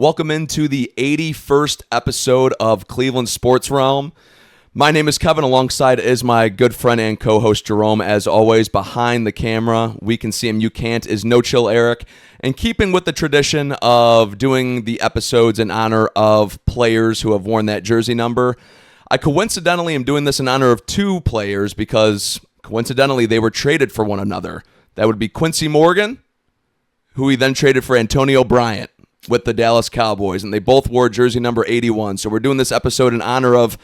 Welcome into the 81st episode of Cleveland Sports Realm. My name is Kevin. Alongside is my good friend and co-host Jerome. As always, behind the camera, we can see him, you can't, is No Chill Eric. And keeping with the tradition of doing the episodes in honor of players who have worn that jersey number, I coincidentally am doing this in honor of two players because coincidentally they were traded for one another. That would be Quincy Morgan, who he then traded for Antonio Bryant with the Dallas Cowboys, and they both wore jersey number 81. So we're doing this episode in honor of,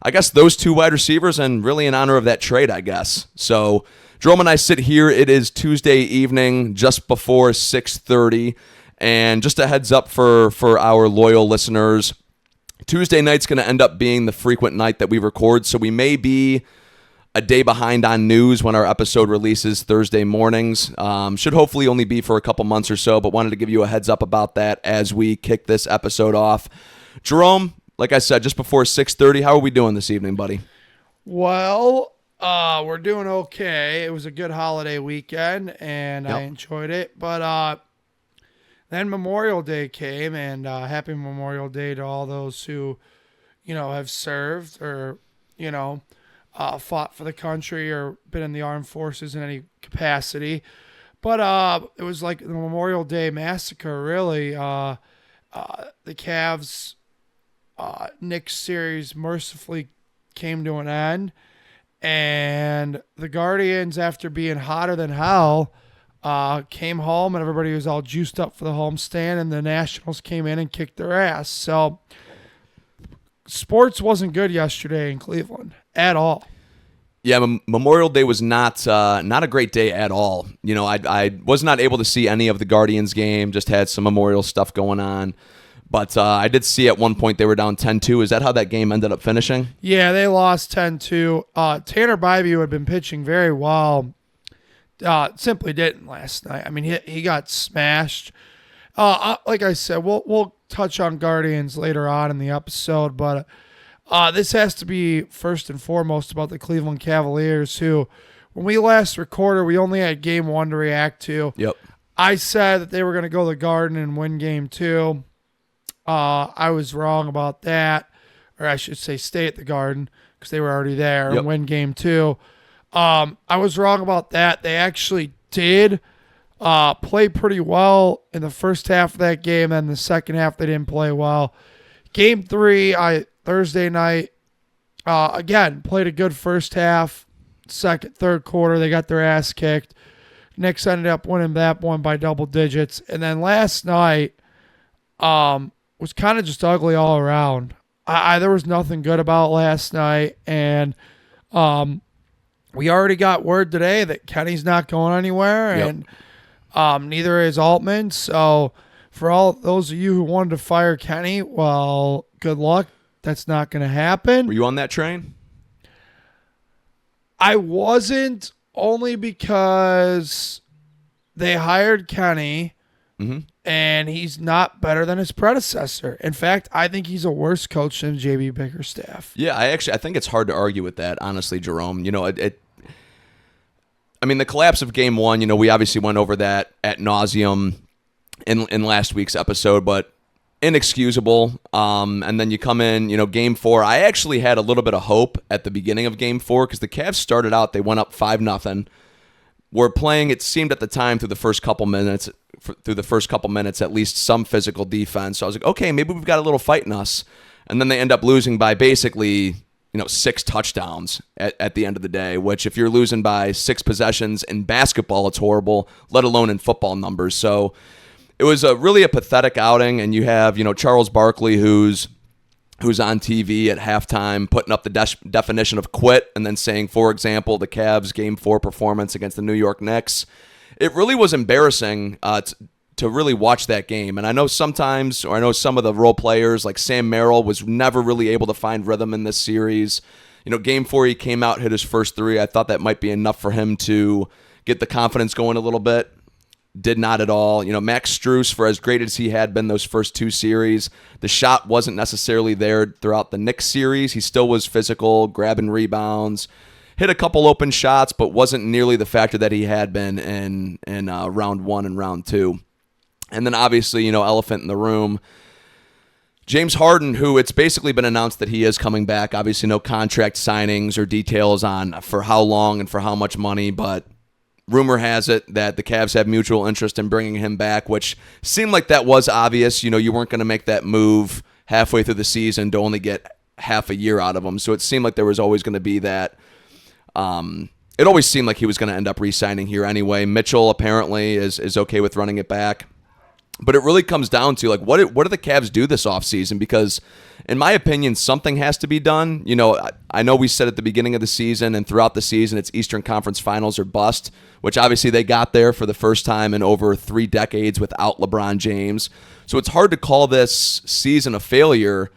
I guess, those two wide receivers and really in honor of that trade, I guess. So Jerome and I sit here. It is Tuesday evening, just before 6:30, and just a heads up for our loyal listeners, Tuesday night's going to end up being the frequent night that we record, so we may be a day behind on news when our episode releases Thursday mornings. Should hopefully only be for a couple months or so, but wanted to give you a heads up about that as we kick this episode off. Jerome, like I said, just before 6:30, how are we doing this evening, buddy? Well, we're doing okay. It was a good holiday weekend, and I enjoyed it. But then Memorial Day came, and happy Memorial Day to all those who, have served or, fought for the country or been in the armed forces in any capacity. But it was like the Memorial Day Massacre, really. The Cavs Knicks series mercifully came to an end, and the Guardians, after being hotter than hell, came home, and everybody was all juiced up for the homestand, and the Nationals came in and kicked their ass. So sports wasn't good yesterday in Cleveland at all. Yeah, Memorial Day was not a great day at all. I was not able to see any of the Guardians game, just had some Memorial stuff going on. But I did see at one point they were down 10-2. Is that how that game ended up finishing? Yeah, they lost 10-2. Tanner Bybee, who had been pitching very well, simply didn't last night. I mean, he got smashed. Like I said, we'll touch on Guardians later on in the episode, but this has to be first and foremost about the Cleveland Cavaliers, who, when we last recorded, we only had game one to react to. Yep. I said that they were going to go to the Garden and win game two. I was wrong about that, or I should say stay at the Garden because they were already there and win game two. I was wrong about that. They actually did play pretty well in the first half of that game, and the second half they didn't play well. Game three, Thursday night, again, played a good first half. Third quarter, they got their ass kicked. Knicks ended up winning that one by double digits. And then last night was kind of just ugly all around. There was nothing good about last night. And we already got word today that Kenny's not going anywhere. And neither is Altman. So for all those of you who wanted to fire Kenny, well, good luck. That's not going to happen. Were you on that train? I wasn't, only because they hired Kenny, and he's not better than his predecessor. In fact, I think he's a worse coach than J.B. Bickerstaff. Yeah, I think it's hard to argue with that, honestly, Jerome. The collapse of game one, we obviously went over that ad nauseum in last week's episode, but inexcusable. And then you come in, game four. I actually had a little bit of hope at the beginning of game four because the Cavs started out, they went up 5-0. Were playing, it seemed at the time, through the first couple minutes, at least some physical defense. So I was like, okay, maybe we've got a little fight in us. And then they end up losing by basically, 6 touchdowns at the end of the day, which if you're losing by 6 possessions in basketball, it's horrible, let alone in football numbers. So it was really a pathetic outing, and you have, Charles Barkley, who's on TV at halftime putting up the definition of quit and then saying, for example, the Cavs' Game 4 performance against the New York Knicks. It really was embarrassing to really watch that game. And I know some of the role players, like Sam Merrill, was never really able to find rhythm in this series. Game 4, he came out, hit his first 3. I thought that might be enough for him to get the confidence going a little bit. Did not at all. Max Strus, for as great as he had been those first 2 series, the shot wasn't necessarily there throughout the Knicks series. He still was physical, grabbing rebounds, hit a couple open shots, but wasn't nearly the factor that he had been in round 1 and round 2. And then obviously, elephant in the room, James Harden, who it's basically been announced that he is coming back. Obviously, no contract signings or details on for how long and for how much money, but rumor has it that the Cavs have mutual interest in bringing him back, which seemed like that was obvious. You know, you weren't going to make that move halfway through the season to only get half a year out of him. So it seemed like there was always going to be that. It always seemed like he was going to end up re-signing here anyway. Mitchell apparently is okay with running it back. But it really comes down to, like, what do the Cavs do this offseason? Because, in my opinion, something has to be done. You know, I know we said at the beginning of the season and throughout the season it's Eastern Conference Finals or bust, which obviously they got there for the first time in over 3 decades without LeBron James. So it's hard to call this season a failure.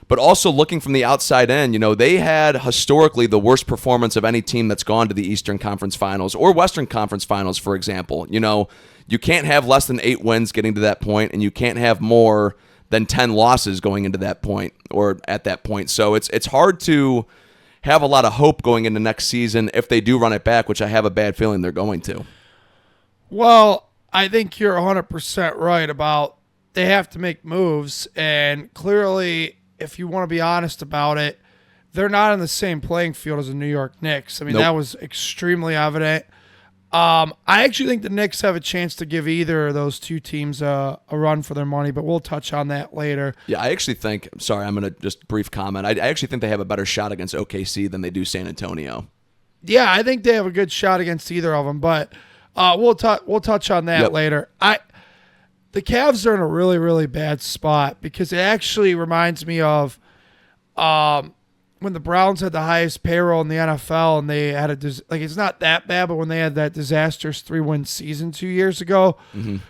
But also looking from the outside in, you know, they had historically the worst performance of any team that's gone to the Eastern Conference Finals or Western Conference Finals, for example. You know, you can't have less than 8 wins getting to that point, and you can't have more than 10 losses going into that point or at that point. So it's hard to have a lot of hope going into next season if they do run it back, which I have a bad feeling they're going to. Well, I think you're 100% right about they have to make moves, and clearly, if you want to be honest about it, they're not in the same playing field as the New York Knicks. I mean, That was extremely evident. I actually think the Knicks have a chance to give either of those two teams a run for their money, but we'll touch on that later. Yeah, I actually think, sorry, I'm going to just brief comment. I actually think they have a better shot against OKC than they do San Antonio. Yeah, I think they have a good shot against either of them, but we'll touch on that later. The Cavs are in a really, really bad spot because it actually reminds me of when the Browns had the highest payroll in the NFL and they had it's not that bad, but when they had that disastrous 3-win season 2 years ago,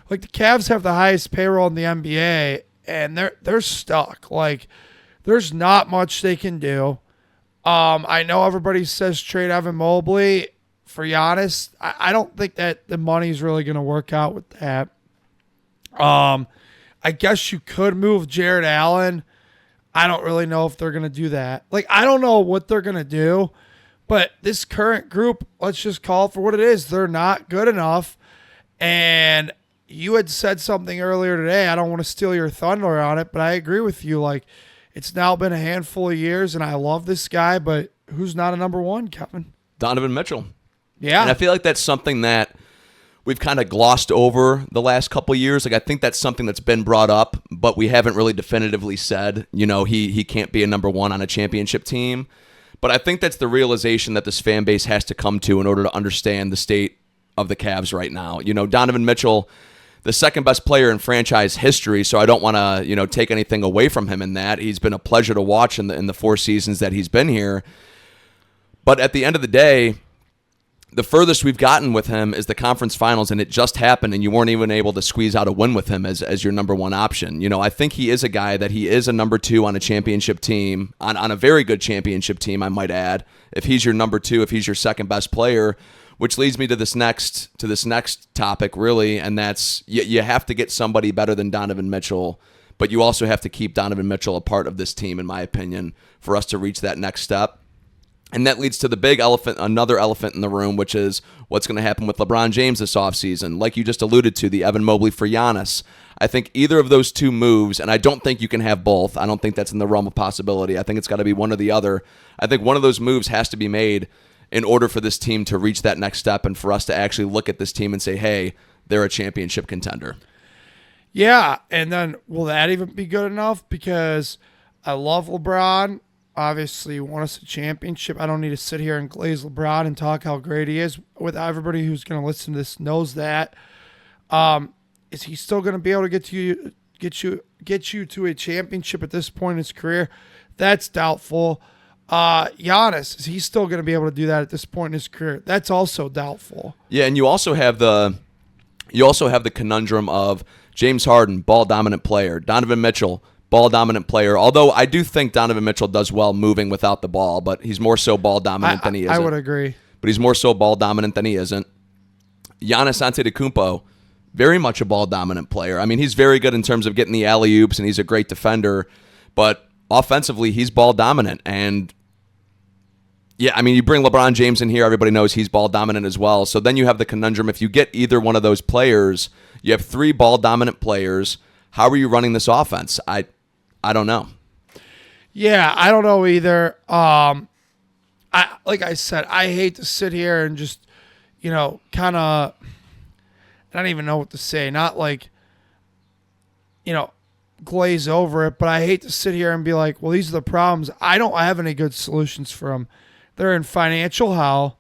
like the Cavs have the highest payroll in the NBA and they're stuck. Like there's not much they can do. I know everybody says trade Evan Mobley for Giannis. I don't think that the money's really going to work out with that. I guess you could move Jared Allen. I don't really know if they're going to do that. Like, I don't know what they're going to do, but this current group, let's just call it for what it is. They're not good enough. And you had said something earlier today. I don't want to steal your thunder on it, but I agree with you. Like, it's now been a handful of years, and I love this guy, but who's not a number one, Kevin? Donovan Mitchell. Yeah. And I feel like that's something that we've kind of glossed over the last couple of years. Like, I think that's something that's been brought up, but we haven't really definitively said, you know, he can't be a number one on a championship team. But I think that's the realization that this fan base has to come to in order to understand the state of the Cavs right now. You know, Donovan Mitchell, the second best player in franchise history, so I don't want to, you know, take anything away from him in that. He's been a pleasure to watch in the 4 seasons that he's been here. But at the end of the day, the furthest we've gotten with him is the conference finals, and it just happened, and you weren't even able to squeeze out a win with him as your number one option. You know, I think he is a guy that he is a number 2 on a championship team, on a very good championship team, I might add. If he's your number 2, if he's your second best player, which leads me to this next topic, really, and that's you have to get somebody better than Donovan Mitchell, but you also have to keep Donovan Mitchell a part of this team, in my opinion, for us to reach that next step. And that leads to the big another elephant in the room, which is what's going to happen with LeBron James this offseason. Like you just alluded to, the Evan Mobley for Giannis. I think either of those two moves, and I don't think you can have both. I don't think that's in the realm of possibility. I think it's got to be one or the other. I think one of those moves has to be made in order for this team to reach that next step and for us to actually look at this team and say, hey, they're a championship contender. Yeah, and then will that even be good enough? Because I love LeBron. Obviously won us a championship. I don't need to sit here and glaze LeBron and talk how great he is. With everybody who's going to listen to this knows that. Is he still going to be able to get you to a championship at this point in his career? That's doubtful. Giannis, is he still going to be able to do that at this point in his career? That's also doubtful. Yeah, and you also have the conundrum of James Harden, ball dominant player, Donovan Mitchell, ball dominant player. Although I do think Donovan Mitchell does well moving without the ball, but he's more so ball dominant than he isn't. I would agree. But he's more so ball dominant than he isn't. Giannis Antetokounmpo, very much a ball dominant player. I mean, he's very good in terms of getting the alley-oops, and he's a great defender. But offensively, he's ball dominant. And yeah, I mean, you bring LeBron James in here, everybody knows he's ball dominant as well. So then you have the conundrum. If you get either one of those players, you have 3 ball dominant players. How are you running this offense? I I don't know. Yeah, I don't know either. Like I said, I hate to sit here and just, kind of, I don't even know what to say. Not like, glaze over it, but I hate to sit here and be like, well, these are the problems. I don't have any good solutions for them. They're in financial hell.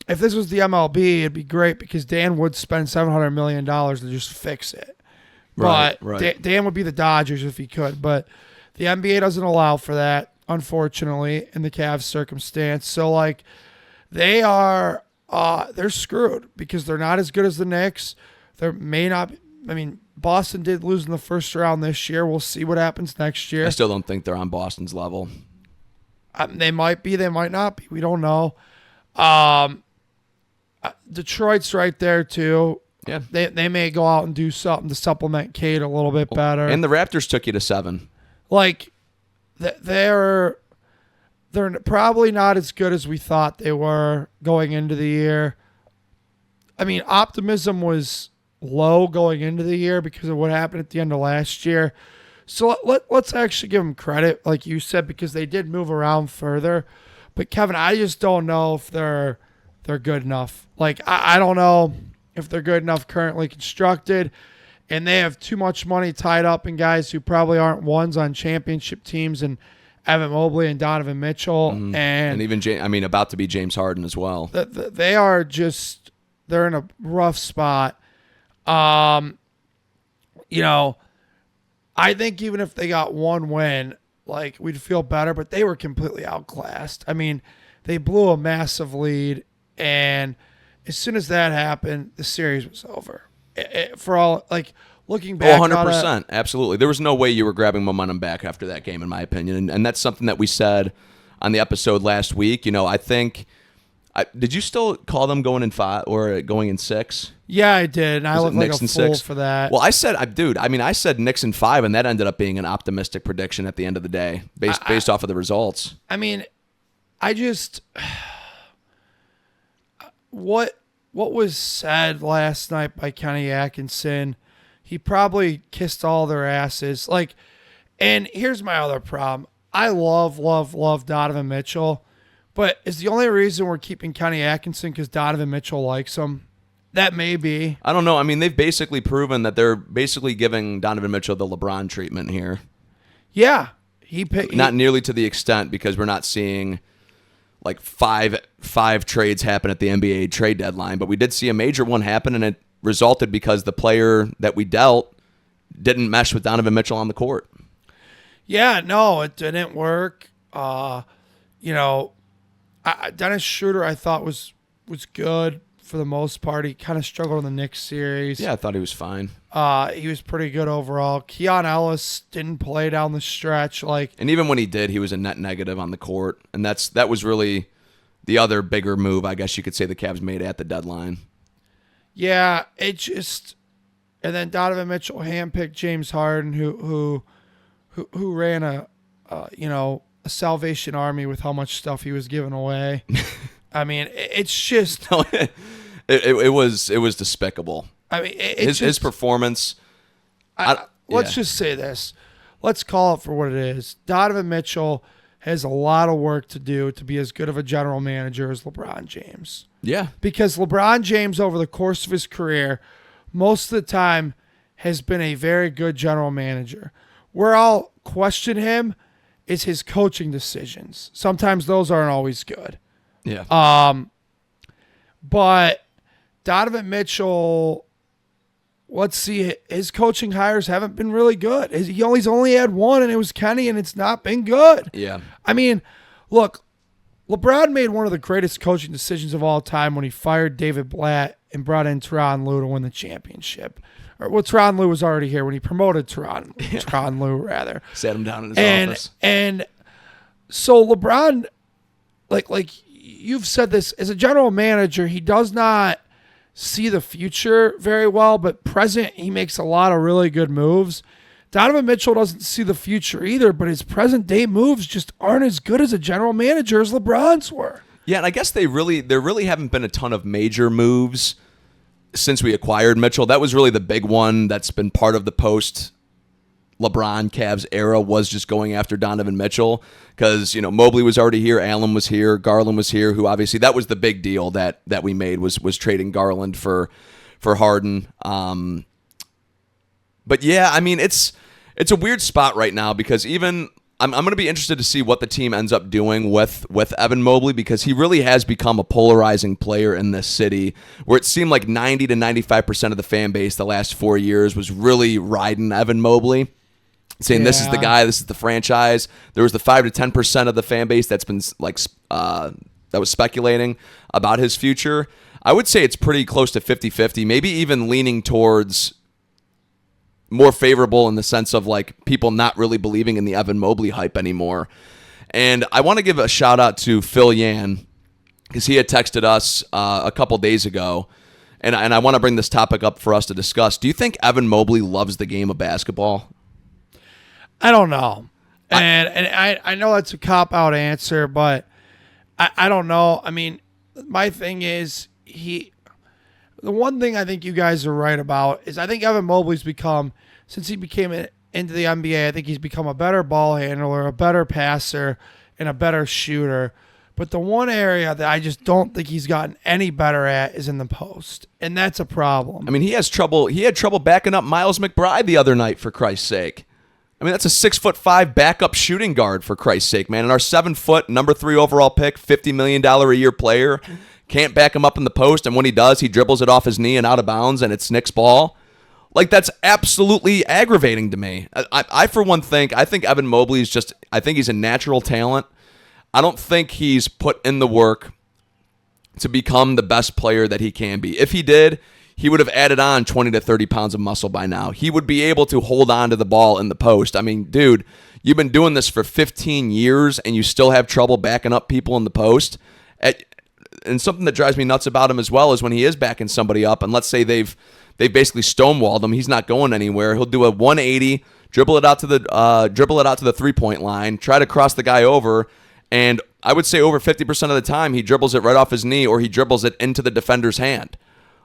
If this was the MLB, it'd be great because Dan would spend $700 million to just fix it. But right. Dan would be the Dodgers if he could. But the NBA doesn't allow for that, unfortunately, in the Cavs circumstance. So, like, they're screwed because they're not as good as the Knicks. There may not – I mean, Boston did lose in the first round this year. We'll see what happens next year. I still don't think they're on Boston's level. They might be. They might not be. We don't know. Detroit's right there, too. Yeah. They may go out and do something to supplement Cade a little bit better. And the Raptors took you to 7. Like, they're probably not as good as we thought they were going into the year. I mean, optimism was low going into the year because of what happened at the end of last year. So let's actually give them credit, like you said, because they did move around further. But, Kevin, I just don't know if they're good enough. Like, I don't know if they're good enough currently constructed, and they have too much money tied up in guys who probably aren't ones on championship teams, and Evan Mobley and Donovan Mitchell, and even about to be James Harden as well. They are just they're in a rough spot. I think even if they got one win, like, we'd feel better, but they were completely outclassed. I mean, they blew a massive lead, and as soon as that happened, the series was over. For all, like, looking back, 100%, absolutely. There was no way you were grabbing momentum back after that game, in my opinion, and that's something that we said on the episode last week. I think, did you still call them going in 5 or going in 6? Yeah, I did, and I looked like a fool for that. Well, I said Knicks in 5, and that ended up being an optimistic prediction at the end of the day, based off of the results. I mean, I just what was said last night by Kenny Atkinson, he probably kissed all their asses. Like, and here's my other problem. I love Donovan Mitchell, but is the only reason we're keeping Kenny Atkinson because Donovan Mitchell likes him? That may be. I don't know. I mean, they've basically proven that they're basically giving Donovan Mitchell the LeBron treatment here. Yeah. Not nearly to the extent, because we're not seeing like five trades happen at the NBA trade deadline, but we did see a major one happen, and it resulted because the player that we dealt didn't mesh with Donovan Mitchell on the court. Yeah, no, it didn't work. Dennis Schroeder I thought was good for the most part. He kind of struggled in the Knicks series. Yeah, I thought he was fine. He was pretty good overall. Keon Ellis didn't play down the stretch. And even when he did, he was a net negative on the court. And that was really the other bigger move, I guess you could say, the Cavs made at the deadline. Yeah, it just... And then Donovan Mitchell handpicked James Harden, who ran a Salvation Army with how much stuff he was giving away. I mean, it's just... It was despicable. I mean, his performance... Let's just say this. Let's call it for what it is. Donovan Mitchell has a lot of work to do to be as good of a general manager as LeBron James. Yeah. Because LeBron James, over the course of his career, most of the time has been a very good general manager. Where I'll question him is his coaching decisions. Sometimes those aren't always good. Yeah. But Donovan Mitchell, let's see, his coaching hires haven't been really good. He's only had one, and it was Kenny, and it's not been good. Yeah. I mean, look, LeBron made one of the greatest coaching decisions of all time when he fired David Blatt and brought in Tyronn Lue to win the championship. Well, Tyronn Lue was already here when he promoted Tyronn Lue, rather. Sat him down in his office. And so LeBron, like you've said this, as a general manager, he does not see the future very well, but present, he makes a lot of really good moves. Donovan Mitchell doesn't see the future either, but his present-day moves just aren't as good as a general manager as LeBron's were. Yeah, and I guess there really haven't been a ton of major moves since we acquired Mitchell. That was really the big one that's been part of the post LeBron Cavs era was just going after Donovan Mitchell because, Mobley was already here, Allen was here, Garland was here, who obviously that was the big deal that we made was trading Garland for Harden. But yeah, I mean, it's a weird spot right now because even I'm going to be interested to see what the team ends up doing with Evan Mobley because he really has become a polarizing player in this city where it seemed like 90 to 95% of the fan base the last 4 years was really riding Evan Mobley, saying this is the guy, this is the franchise. There was the 5 to 10% of the fan base that's been that was speculating about his future. I would say it's pretty close to 50-50, maybe even leaning towards more favorable in the sense of like people not really believing in the Evan Mobley hype anymore. And I want to give a shout out to Phil Yan because he had texted us a couple days ago, and I want to bring this topic up for us to discuss. Do you think Evan Mobley loves the game of basketball? I don't know. I know that's a cop-out answer, but I don't know. I mean, my thing is the one thing I think you guys are right about is I think Evan Mobley's become, since he became into the NBA, I think he's become a better ball handler, a better passer, and a better shooter. But the one area that I just don't think he's gotten any better at is in the post, and that's a problem. I mean, he had trouble backing up Miles McBride the other night, for Christ's sake. I mean, that's a 6'5" backup shooting guard, for Christ's sake, man. And our 7-foot, number 3 overall pick, $50 million a year player can't back him up in the post, and when he does, he dribbles it off his knee and out of bounds, and it's Nick's ball. Like, that's absolutely aggravating to me. I for one, think Evan Mobley is I think he's a natural talent. I don't think he's put in the work to become the best player that he can be. If he did, he would have added on 20 to 30 pounds of muscle by now. He would be able to hold on to the ball in the post. I mean, dude, you've been doing this for 15 years, and you still have trouble backing up people in the post. And something that drives me nuts about him as well is when he is backing somebody up, and let's say they've basically stonewalled him, he's not going anywhere. He'll do a 180, dribble it out to the 3-point line, try to cross the guy over, and I would say over 50% of the time he dribbles it right off his knee or he dribbles it into the defender's hand.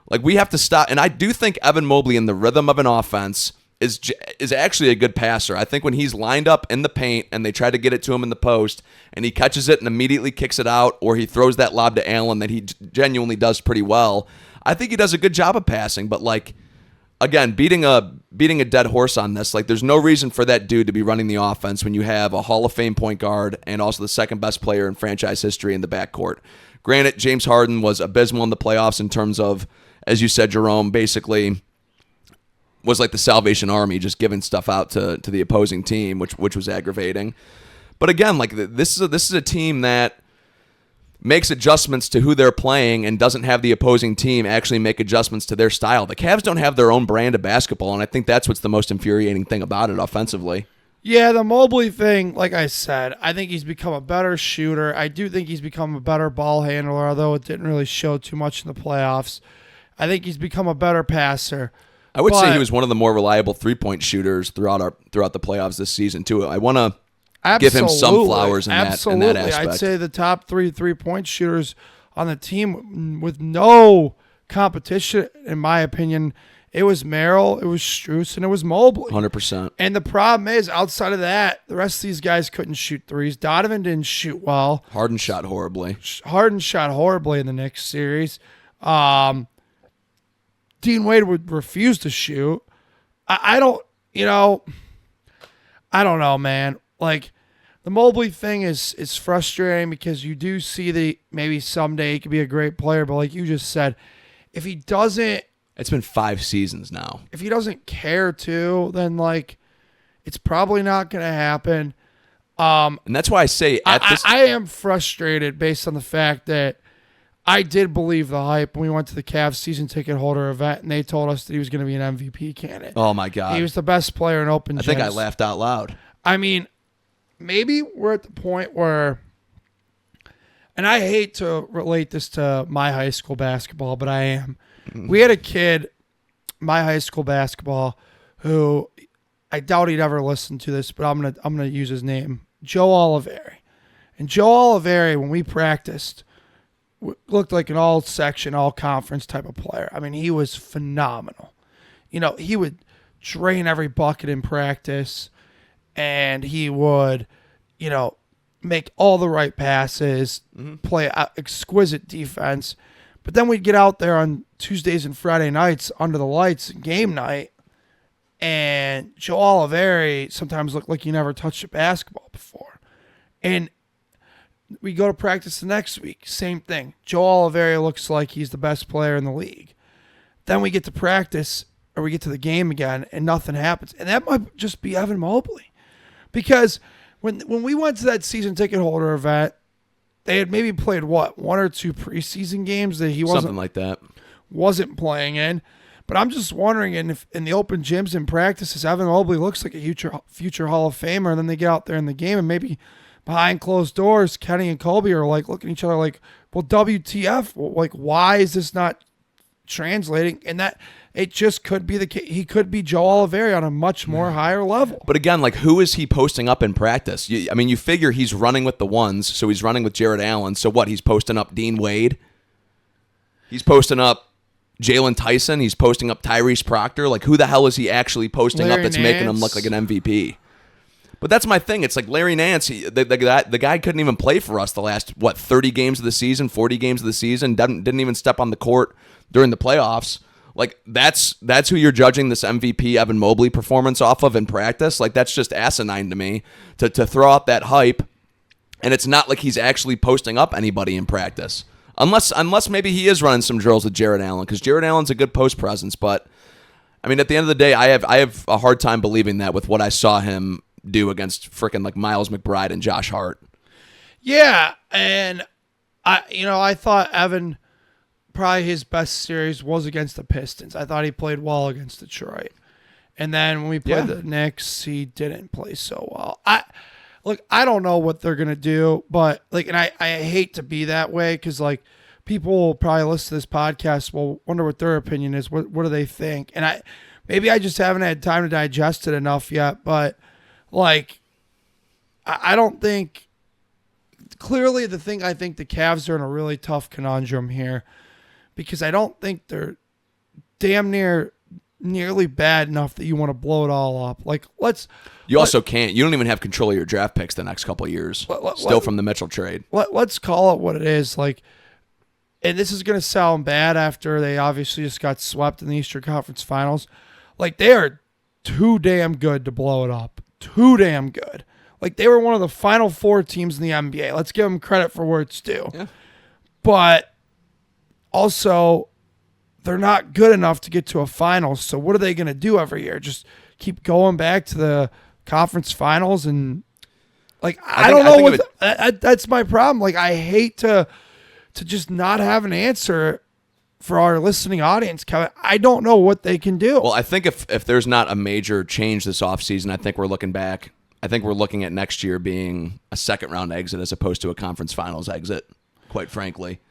Like, we have to stop, and I do think Evan Mobley in the rhythm of an offense is actually a good passer. I think when he's lined up in the paint and they try to get it to him in the post and he catches it and immediately kicks it out, or he throws that lob to Allen that he genuinely does pretty well, I think he does a good job of passing. But like, again, beating a dead horse on this, like, there's no reason for that dude to be running the offense when you have a Hall of Fame point guard and also the second best player in franchise history in the backcourt. Granted, James Harden was abysmal in the playoffs in terms of, as you said, Jerome, basically was like the Salvation Army, just giving stuff out to the opposing team, which was aggravating. But again, like, this is a team that makes adjustments to who they're playing and doesn't have the opposing team actually make adjustments to their style. The Cavs don't have their own brand of basketball, and I think that's what's the most infuriating thing about it offensively. Yeah, the Mobley thing, like I said, I think he's become a better shooter. I do think he's become a better ball handler, although it didn't really show too much in the playoffs. I think he's become a better passer. I would say he was one of the more reliable three-point shooters throughout the playoffs this season, too. I want to give him some flowers in that aspect. I'd say the top three-point shooters on the team with no competition, in my opinion. It was Merrill, it was Strus, and it was Mobley. 100%. And the problem is, outside of that, the rest of these guys couldn't shoot threes. Donovan didn't shoot well. Harden shot horribly. In the Knicks series. Dean Wade would refuse to shoot. I don't know, man. Like, the Mobley thing is frustrating because you do see that maybe someday he could be a great player, but like you just said, if he doesn't... It's been 5 seasons now. If he doesn't care to, then like it's probably not going to happen. And that's why I say I am frustrated based on the fact that I did believe the hype when we went to the Cavs season ticket holder event, and they told us that he was going to be an MVP candidate. Oh, my God. He was the best player in open gyms. I think I laughed out loud. I mean, maybe we're at the point where, and I hate to relate this to my high school basketball, but I am. We had a kid, my high school basketball, who I doubt he'd ever listen to this, but I'm gonna use his name, Joe Oliveri. And Joe Oliveri, when we practiced, looked like an all-section, all-conference type of player. I mean, he was phenomenal. You know, he would drain every bucket in practice. and he would, make all the right passes, play exquisite defense. But then we'd get out there on Tuesdays and Friday nights under the lights, game night, and Joe Oliveri sometimes looked like he never touched a basketball before. And we go to practice the next week, same thing. Joe Oliveri looks like he's the best player in the league. Then we get to practice, or we get to the game again, and nothing happens. And that might just be Evan Mobley. Because when we went to that season ticket holder event, they had maybe played, one or two preseason games that he wasn't playing in. But I'm just wondering, if in the open gyms and practices, Evan Mobley looks like a future Hall of Famer, and then they get out there in the game, and maybe behind closed doors, Kenny and Colby are like looking at each other like, well, WTF? Like, why is this not translating? And that it just could be the case. He could be Joe Oliveri on a much more higher level. But again, like, who is he posting up in practice? You figure he's running with the ones, so he's running with Jared Allen. So what? He's posting up Dean Wade. He's posting up Jalen Tyson. He's posting up Tyrese Proctor. Like, who the hell is he actually posting up that's making him look like an MVP? But that's my thing. It's like Larry Nance, the guy couldn't even play for us the last, 30 games of the season, 40 games of the season, didn't even step on the court during the playoffs. Like, that's who you're judging this MVP Evan Mobley performance off of in practice. Like, that's just asinine to me to throw out that hype, and it's not like he's actually posting up anybody in practice. Unless maybe he is running some drills with Jared Allen, because Jared Allen's a good post presence. But, I mean, at the end of the day, I have a hard time believing that with what I saw him do against frickin' like Miles McBride and Josh Hart. Yeah, and I thought Evan, probably his best series was against the Pistons. I thought he played well against Detroit. And then when we played the Knicks, he didn't play so well. I don't know what they're gonna do, but and I hate to be that way, because people will probably listen to this podcast, will wonder what their opinion is. What do they think? And maybe I just haven't had time to digest it enough yet, but I don't think, clearly I think the Cavs are in a really tough conundrum here, because I don't think they're nearly bad enough that you want to blow it all up. You also can't. You don't even have control of your draft picks the next couple of years. Still from the Mitchell trade. Let's call it what it is. And this is going to sound bad after they obviously just got swept in the Eastern Conference Finals. They are too damn good to blow it up. Too damn good. They were one of the Final Four teams in the NBA. Let's give them credit for where it's due. Yeah. But also, they're not good enough to get to a finals. So what are they going to do every year? Just keep going back to the conference finals? And I don't know. That's my problem. I hate to just not have an answer for our listening audience, Kevin. I don't know what they can do. Well, I think if there's not a major change this offseason, I think we're looking back. I think we're looking at next year being a second-round exit as opposed to a conference finals exit, quite frankly.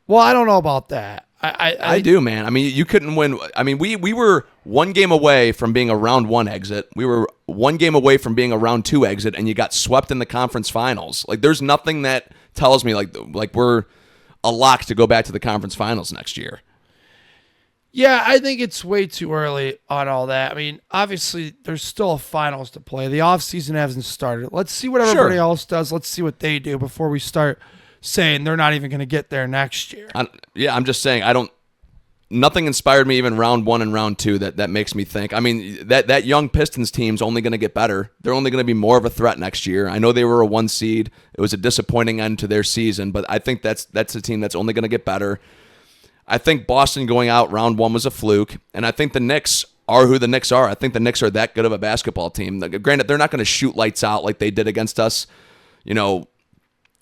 Well, I don't know about that. I do, man. I mean, you couldn't win. I mean, we were one game away from being a round one exit. We were one game away from being a round two exit, and you got swept in the conference finals. There's nothing that tells me like we're a lock to go back to the conference finals next year. Yeah, I think it's way too early on all that. I mean, obviously, there's still a finals to play. The offseason hasn't started. Let's see what everybody else does. Let's see what they do before we start saying they're not even going to get there next year. I'm just saying, nothing inspired me even round one and round two that makes me think. I mean, that young Pistons team's only going to get better. They're only going to be more of a threat next year. I know they were a 1 seed. It was a disappointing end to their season, but I think that's a team that's only going to get better. I think Boston going out round one was a fluke, and I think the Knicks are who the Knicks are. I think the Knicks are that good of a basketball team. Granted, they're not going to shoot lights out like they did against us,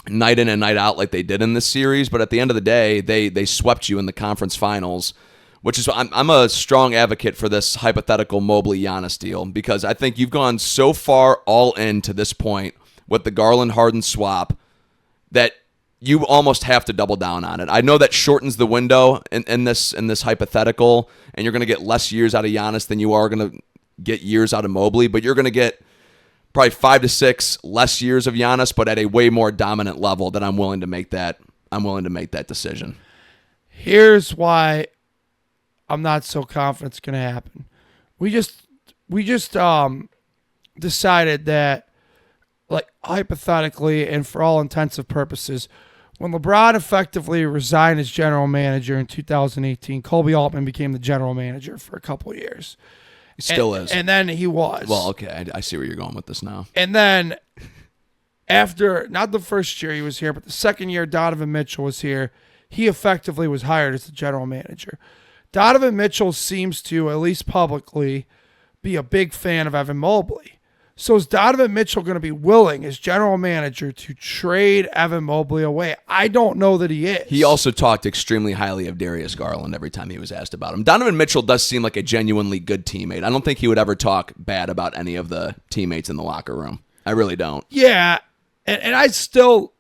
night in and night out like they did in this series, but at the end of the day, they swept you in the conference finals, which is I'm a strong advocate for this hypothetical Mobley-Giannis deal, because I think you've gone so far all in to this point with the Garland-Harden swap that you almost have to double down on it. I know that shortens the window in this hypothetical, and you're going to get less years out of Giannis than you are going to get years out of Mobley, but you're going to get probably 5 to 6 less years of Giannis, but at a way more dominant level that I'm willing to make that decision. Here's why I'm not so confident it's going to happen. We just decided that, like, hypothetically and for all intensive purposes, when LeBron effectively resigned as general manager in 2018, Kobe Altman became the general manager for a couple of years. He still is. And then he was. Well, okay, I see where you're going with this now. And then after, not the first year he was here, but the second year Donovan Mitchell was here, he effectively was hired as the general manager. Donovan Mitchell seems to, at least publicly, be a big fan of Evan Mobley. So is Donovan Mitchell going to be willing, as general manager, to trade Evan Mobley away? I don't know that he is. He also talked extremely highly of Darius Garland every time he was asked about him. Donovan Mitchell does seem like a genuinely good teammate. I don't think he would ever talk bad about any of the teammates in the locker room. I really don't. Yeah, and I still,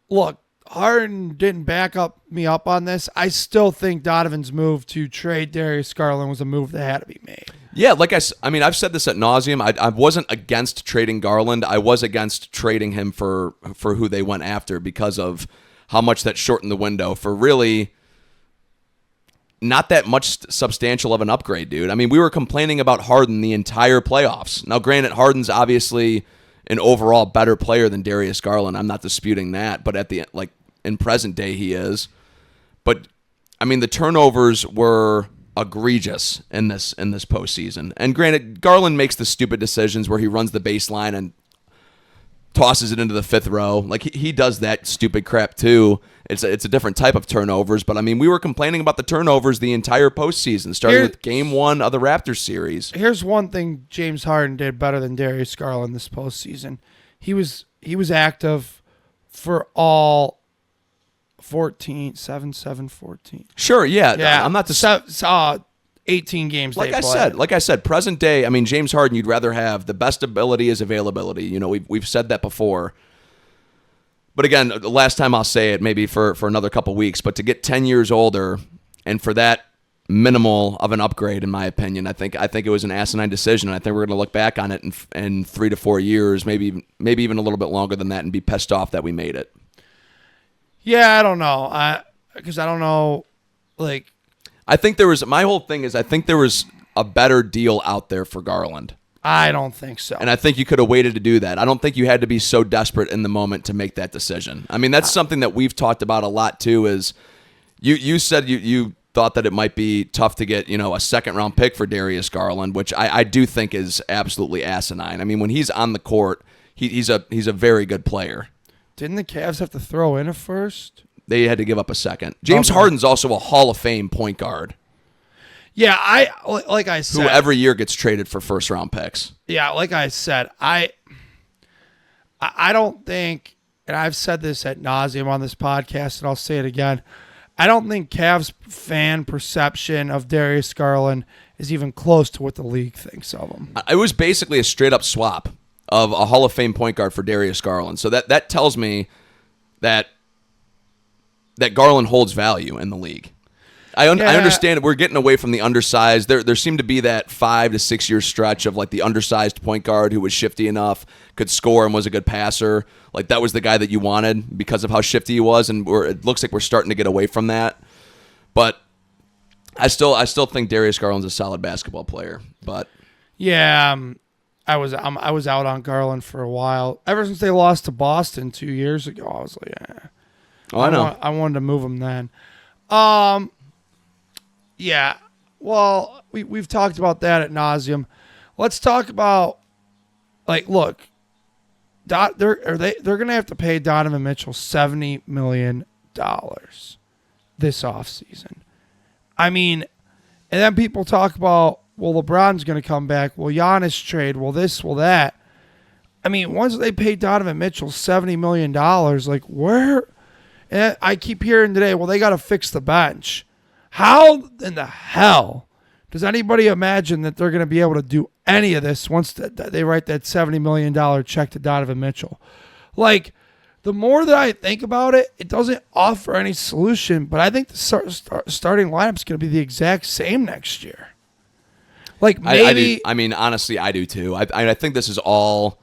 look, Harden didn't back me up on this. I still think Donovan's move to trade Darius Garland was a move that had to be made. Yeah, like I mean, I've said this ad nauseum. I wasn't against trading Garland. I was against trading him for who they went after because of how much that shortened the window for really not that much substantial of an upgrade, dude. I mean, we were complaining about Harden the entire playoffs. Now, granted, Harden's obviously an overall better player than Darius Garland. I'm not disputing that, but at the in present day he is. But I mean, the turnovers were egregious in this postseason. And granted, Garland makes the stupid decisions where he runs the baseline and tosses it into the fifth row. Like he does that stupid crap too. It's a different type of turnovers, but I mean, we were complaining about the turnovers the entire postseason, starting with Game 1 of the Raptors series. Here's one thing James Harden did better than Darius Garland this postseason. He was active for all 14. Sure, yeah. I'm not 18 games. Like I said, present day. I mean, James Harden, you'd rather have the best ability is availability. You know, we've said that before. But again, the last time I'll say it, maybe for another couple weeks. But to get 10 years older, and for that minimal of an upgrade, in my opinion, I think it was an asinine decision. And I think we're going to look back on it in 3 to 4 years, maybe even a little bit longer than that, and be pissed off that we made it. Yeah, I don't know. Because I don't know, like. I think my whole thing is I think there was a better deal out there for Garland. I don't think so. And I think you could have waited to do that. I don't think you had to be so desperate in the moment to make that decision. I mean, that's something that we've talked about a lot too, is you said you thought that it might be tough to get, a second-round pick for Darius Garland, which I do think is absolutely asinine. I mean, when he's on the court, he's a very good player. Didn't the Cavs have to throw in a first? They had to give up a second. James Harden's also a Hall of Fame point guard. Yeah, like I said, who every year gets traded for first-round picks. Yeah, like I said, I don't think, and I've said this ad nauseum on this podcast, and I'll say it again, I don't think Cavs fan perception of Darius Garland is even close to what the league thinks of him. It was basically a straight-up swap of a Hall of Fame point guard for Darius Garland. So that tells me that Garland holds value in the league. I understand we're getting away from the undersized. There seemed to be that 5 to 6 year stretch of like the undersized point guard who was shifty enough, could score, and was a good passer. Like that was the guy that you wanted because of how shifty he was, and it looks like we're starting to get away from that. But I still think Darius Garland's a solid basketball player. But yeah, I was out on Garland for a while. Ever since they lost to Boston 2 years ago, I was like, yeah. Oh, I know. I wanted to move him then. Yeah. Well, we've talked about that ad nauseum. Let's talk about, like, look, they're going to have to pay Donovan Mitchell $70 million this offseason. I mean, and then people talk about, well, LeBron's going to come back. Well, Giannis trade. Well, this, well, that. I mean, once they pay Donovan Mitchell $70 million, like, where? And I keep hearing today, well, they got to fix the bench. How in the hell does anybody imagine that they're going to be able to do any of this once they write that $70 million check to Donovan Mitchell? Like, the more that I think about it, it doesn't offer any solution, but I think the starting lineup is going to be the exact same next year. Like, maybe. I mean, honestly, I do too. I think this is all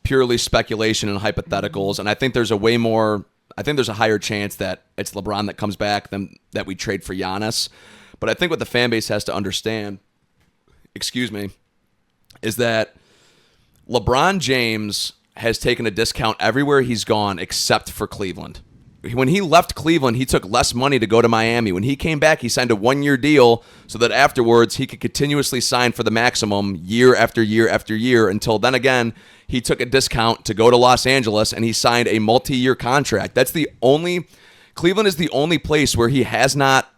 purely speculation and hypotheticals, and I think there's a higher chance that it's LeBron that comes back than that we trade for Giannis. But I think what the fan base has to understand, is that LeBron James has taken a discount everywhere he's gone except for Cleveland. When he left Cleveland, he took less money to go to Miami. When he came back, he signed a 1-year deal so that afterwards he could continuously sign for the maximum year after year after year until then again, he took a discount to go to Los Angeles and he signed a multi-year contract. Cleveland is the only place where he has not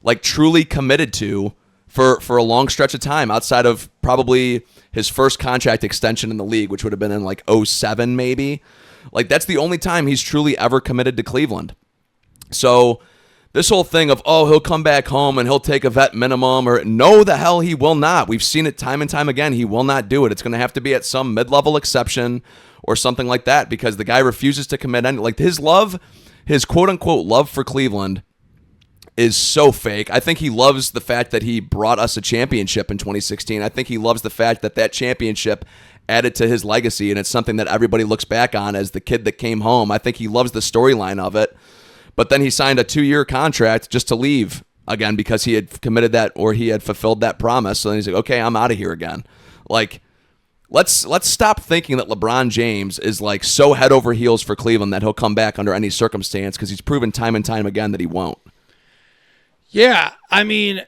like truly committed to for a long stretch of time outside of probably his first contract extension in the league, which would have been in like 2007 maybe. Like, that's the only time he's truly ever committed to Cleveland. So this whole thing of, he'll come back home and he'll take a vet minimum, or no, the hell he will not. We've seen it time and time again. He will not do it. It's going to have to be at some mid-level exception or something like that because the guy refuses to commit any. Like, his quote-unquote love for Cleveland is so fake. I think he loves the fact that he brought us a championship in 2016. I think he loves the fact that championship added to his legacy, and it's something that everybody looks back on as the kid that came home. I think he loves the storyline of it, but then he signed a 2-year contract just to leave again because he had committed that or he had fulfilled that promise. So then he's like, okay, I'm out of here again. Like, let's stop thinking that LeBron James is like so head over heels for Cleveland that he'll come back under any circumstance because he's proven time and time again that he won't. Yeah, I mean,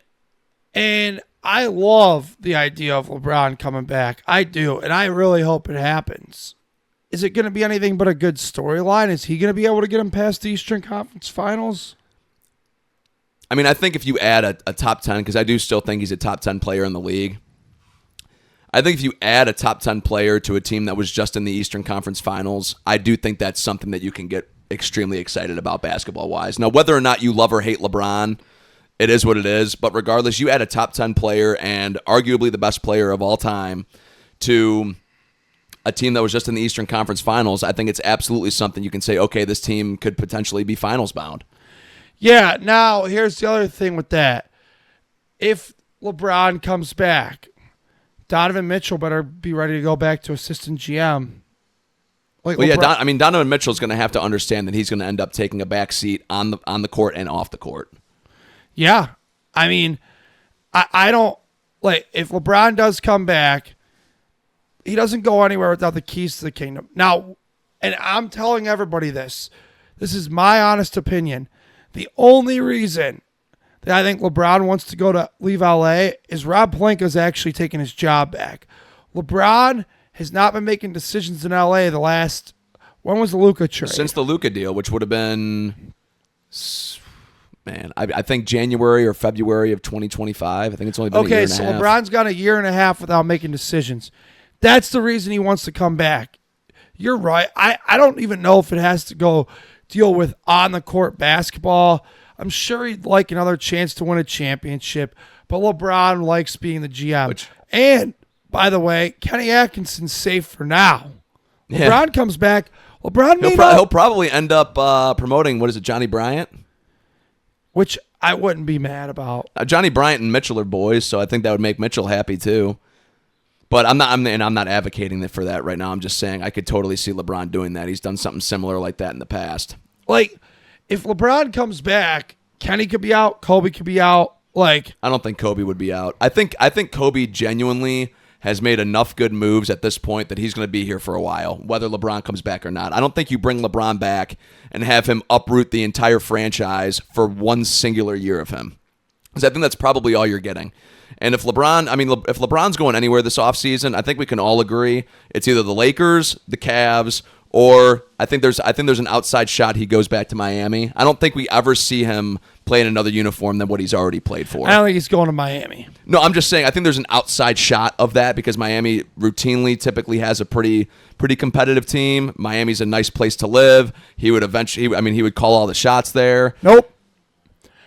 and I love the idea of LeBron coming back. I do, and I really hope it happens. Is it going to be anything but a good storyline? Is he going to be able to get him past the Eastern Conference Finals? I mean, I think if you add a top 10, because I do still think he's a top 10 player in the league. I think if you add a top 10 player to a team that was just in the Eastern Conference Finals, I do think that's something that you can get extremely excited about basketball-wise. Now, whether or not you love or hate LeBron, it is what it is, but regardless, you add a top 10 player and arguably the best player of all time to a team that was just in the Eastern Conference Finals. I think it's absolutely something you can say, okay, this team could potentially be finals bound. Yeah, now here's the other thing with that. If LeBron comes back, Donovan Mitchell better be ready to go back to assistant GM. Donovan Mitchell's going to have to understand that he's going to end up taking a back seat on the court and off the court. Yeah. I mean, I don't, like, if LeBron does come back, he doesn't go anywhere without the keys to the kingdom. Now, and I'm telling everybody this is my honest opinion. The only reason that I think LeBron wants to leave LA is Rob Pelinka's actually taking his job back. LeBron has not been making decisions in LA when was the Luka trade? Since the Luka deal, which would have been, I think January or February of 2025. I think it's only been a year and a half. Okay, so LeBron's gone a year and a half without making decisions. That's the reason he wants to come back. You're right. I don't even know if it has to deal with on-the-court basketball. I'm sure he'd like another chance to win a championship, but LeBron likes being the GM. And, by the way, Kenny Atkinson's safe for now. Yeah. LeBron comes back. He'll probably end up promoting, Johnny Bryant? Which I wouldn't be mad about. Johnny Bryant and Mitchell are boys, so I think that would make Mitchell happy too. But I'm not advocating for that right now. I'm just saying I could totally see LeBron doing that. He's done something similar like that in the past. Like, if LeBron comes back, Kenny could be out, Kobe could be out. Like, I don't think Kobe would be out. I think Kobe genuinely has made enough good moves at this point that he's going to be here for a while, whether LeBron comes back or not. I don't think you bring LeBron back and have him uproot the entire franchise for one singular year of him. Because I think that's probably all you're getting. And if LeBron's going anywhere this offseason, I think we can all agree it's either the Lakers, the Cavs, or I think there's an outside shot he goes back to Miami. I don't think we ever see him play in another uniform than what he's already played for. I don't think he's going to Miami. No, I'm just saying I think there's an outside shot of that because Miami routinely typically has a pretty competitive team. Miami's a nice place to live. He would call all the shots there. Nope.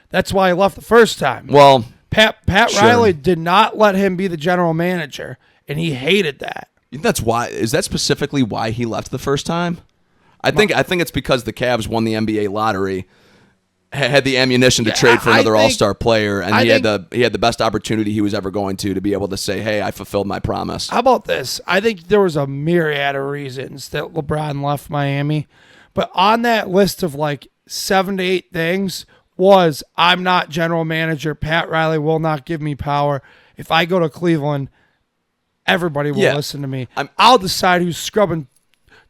That's why he left the first time. Well, Pat sure. Riley did not let him be the general manager, and he hated that. That's why. Is that specifically why he left the first time? I think it's because the Cavs won the NBA lottery, had the ammunition to trade for another all-star player, and he had the best opportunity he was ever going to be able to say, "Hey, I fulfilled my promise." How about this? I think there was a myriad of reasons that LeBron left Miami, but on that list of like 7 to 8 things was I'm not general manager. Pat Riley will not give me power. If I go to Cleveland, everybody will listen to me. I'll decide who's scrubbing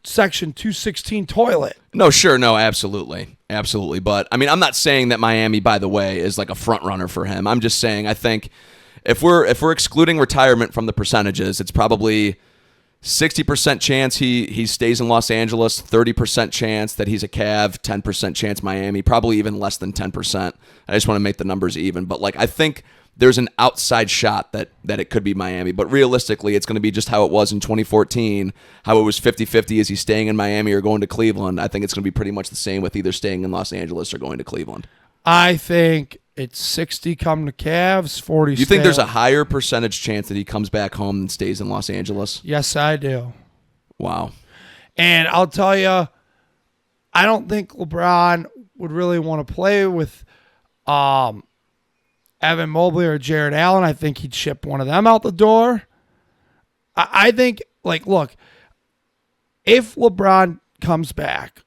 Section 216 toilet. No, sure. No, absolutely. Absolutely. But, I mean, I'm not saying that Miami, by the way, is like a front runner for him. I'm just saying I think if we're excluding retirement from the percentages, it's probably 60% chance he stays in Los Angeles, 30% chance that he's a Cav, 10% chance Miami, probably even less than 10%. I just want to make the numbers even. But, like, I think there's an outside shot that it could be Miami. But realistically, it's going to be just how it was in 2014, how it was 50-50. Is he staying in Miami or going to Cleveland? I think it's going to be pretty much the same with either staying in Los Angeles or going to Cleveland. I think it's 60 come to Cavs, 40 You think there's a higher percentage chance that he comes back home and stays in Los Angeles? Yes, I do. Wow. And I'll tell you, I don't think LeBron would really want to play with Evan Mobley or Jared Allen. I think he'd ship one of them out the door. I think, like, look, if LeBron comes back,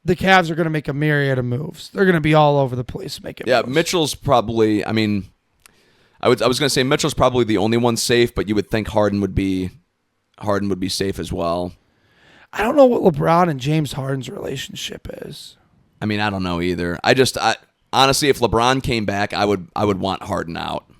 the Cavs are going to make a myriad of moves. They're going to be all over the place making moves. Mitchell's probably, I mean, I was going to say Mitchell's probably the only one safe, but you would think Harden would be safe as well. I don't know what LeBron and James Harden's relationship is. I mean, I don't know either. Honestly, if LeBron came back, I would want Harden out.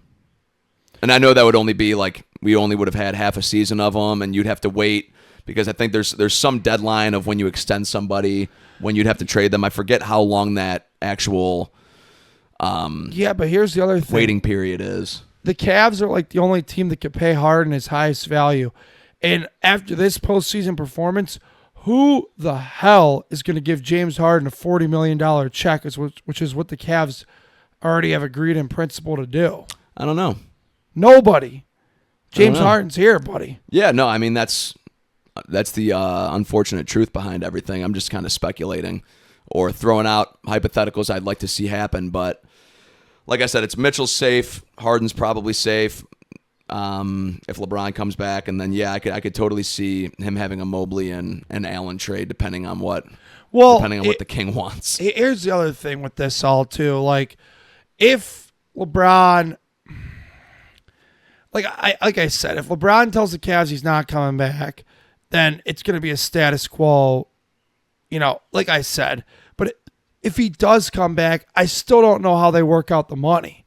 And I know that would only be like we only would have had half a season of him, and you'd have to wait because I think there's some deadline of when you extend somebody, when you'd have to trade them. I forget how long that actual but here's the other thing. Waiting period is. The Cavs are like the only team that could pay Harden his highest value. And after this postseason performance, who the hell is going to give James Harden a $40 million check, which is what the Cavs already have agreed in principle to do? I don't know. Nobody. James Harden's here, buddy. Yeah, no, I mean, that's the unfortunate truth behind everything. I'm just kind of speculating or throwing out hypotheticals I'd like to see happen. But like I said, it's Mitchell's safe. Harden's probably safe. If LeBron comes back, and then I could totally see him having a Mobley and Allen trade depending on what the King wants. Here's the other thing with this all too. Like, if LeBron, like I said, if LeBron tells the Cavs he's not coming back, then it's going to be a status quo. You know, like I said. But if he does come back, I still don't know how they work out the money,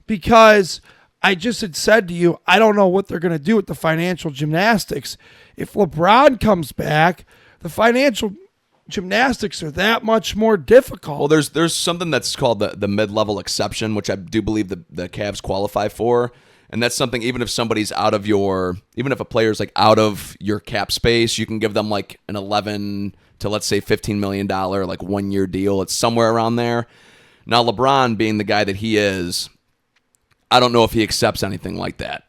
because I just had said to you, I don't know what they're going to do with the financial gymnastics. If LeBron comes back, the financial gymnastics are that much more difficult. Well, there's something that's called the mid-level exception, which I do believe the Cavs qualify for. And that's something, even if a player's like out of your cap space, you can give them like an 11 to, let's say, $15 million, like 1 year deal. It's somewhere around there. Now, LeBron being the guy that he is, I don't know if he accepts anything like that.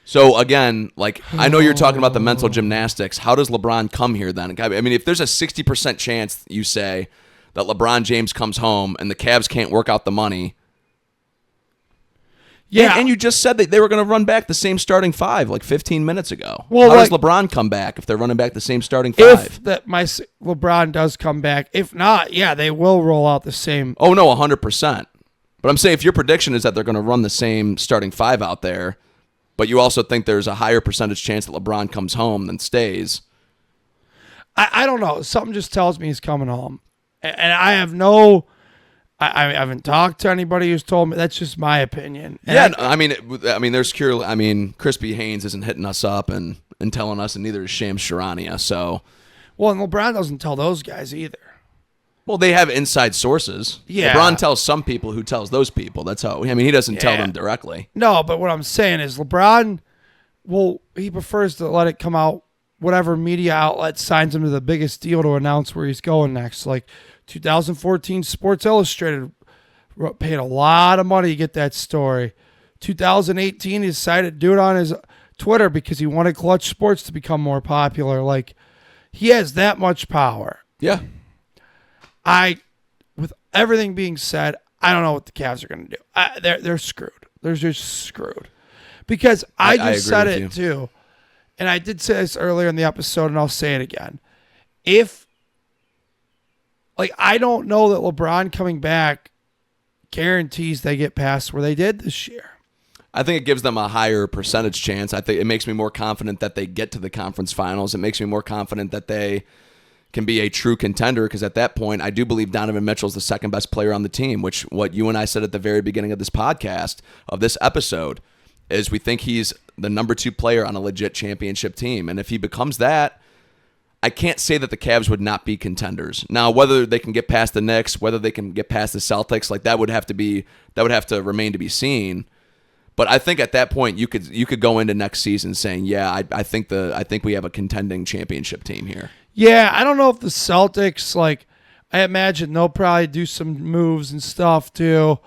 So again, like, I know you're talking about the mental gymnastics. How does LeBron come here then? I mean, if there's a 60% chance, you say, that LeBron James comes home and the Cavs can't work out the money. Yeah. And you just said that they were going to run back the same starting five like 15 minutes ago. Well, how does LeBron come back if they're running back the same starting five? If LeBron does come back. If not, they will roll out the same. Oh, no, 100%. But I'm saying if your prediction is that they're going to run the same starting five out there, but you also think there's a higher percentage chance that LeBron comes home than stays. I don't know. Something just tells me he's coming home. And I haven't talked to anybody who's told me. That's just my opinion. And Crispy Haynes isn't hitting us up and telling us, and neither is Shams Charania. So, well, and LeBron doesn't tell those guys either. Well, they have inside sources. Yeah. LeBron tells some people who tells those people. That's how. I mean, he doesn't tell them directly. No, but what I'm saying is LeBron, he prefers to let it come out. Whatever media outlet signs him to the biggest deal to announce where he's going next. Like 2014 Sports Illustrated paid a lot of money to get that story. 2018, he decided to do it on his Twitter because he wanted Clutch Sports to become more popular. Like, he has that much power. Yeah. With everything being said, I don't know what the Cavs are going to do. They're screwed. They're just screwed. Because I just said it too. And I did say this earlier in the episode, and I'll say it again. I don't know that LeBron coming back guarantees they get past where they did this year. I think it gives them a higher percentage chance. I think it makes me more confident that they get to the conference finals. It makes me more confident that they can be a true contender, because at that point, I do believe Donovan Mitchell's the second best player on the team, which what you and I said at the very beginning of this podcast, of this episode, is we think he's the number 2 player on a legit championship team. And if he becomes that, I can't say that the Cavs would not be contenders. Now, whether they can get past the Knicks, whether they can get past the Celtics, like that would have to remain to be seen. But I think at that point you could go into next season saying, yeah, I think we have a contending championship team here. Yeah, I don't know if the Celtics, like, I imagine they'll probably do some moves and stuff too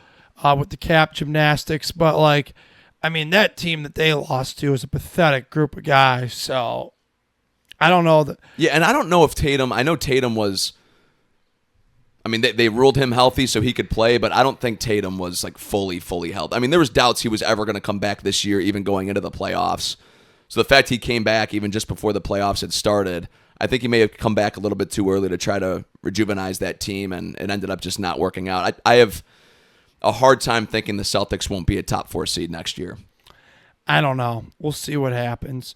with the cap gymnastics. But, like, I mean, that team that they lost to is a pathetic group of guys. So I don't know. Yeah, and I don't know if I know Tatum was, I mean, they ruled him healthy so he could play, but I don't think Tatum was, like, fully healthy. I mean, there was doubts he was ever going to come back this year, even going into the playoffs. So the fact he came back even just before the playoffs had started, I think he may have come back a little bit too early to try to rejuvenize that team, and it ended up just not working out. I have a hard time thinking the Celtics won't be a top 4 seed next year. I don't know. We'll see what happens.